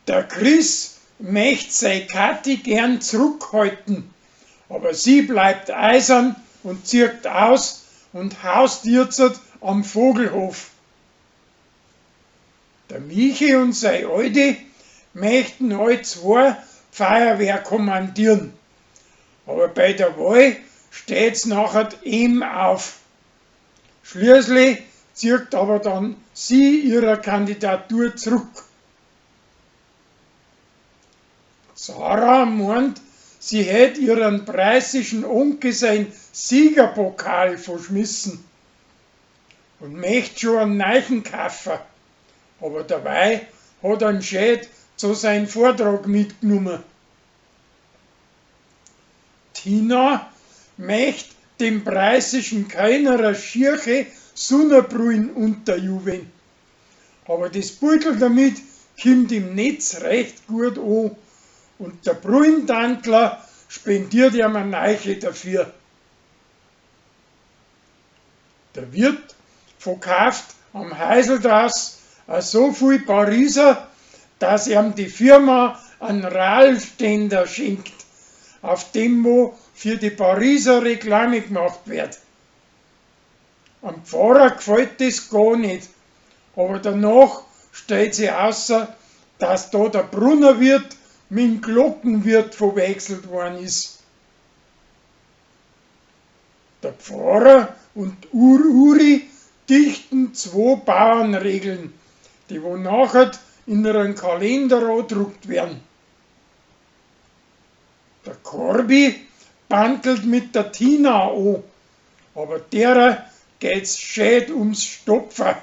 Der Chris möchte seine Kathi gern zurückhalten, aber sie bleibt eisern und zieht aus und haust jetzt am Vogelhof. Der Michi und seine Alte möchten alle zwei Feuerwehr kommandieren, aber bei der Wahl steht's nachher ihm auf. Schließlich zieht aber dann sie ihre Kandidatur zurück. Sarah meint, sie hätte ihren preußischen Onkel sein Siegerpokal verschmissen und möchte schon einen neuen kaufen, aber dabei hat ein Schäd zu seinem Vortrag mitgenommen. Tina möchte dem preußischen Kölner Schirche Sonnenbrillen unterjubeln, aber das Beutel damit kommt im Netz recht gut an und der Brillentantler spendiert ihm eine neue dafür. Der Wirt verkauft am Heiseltrass so viel Pariser, dass ihm die Firma einen Rahlständer schenkt, auf dem wo für die Pariser Reklame gemacht wird. Am Pfarrer gefällt das gar nicht, aber danach stellt sich außer, dass da der Brunnerwirt mit dem Glockenwirt verwechselt worden ist. Der Pfarrer und Uri dichten 2 Bauernregeln, die wo nachher in einem Kalender angedruckt werden. Der Corby bandelt mit der Tina an, aber derer geht's schön ums Stopfen.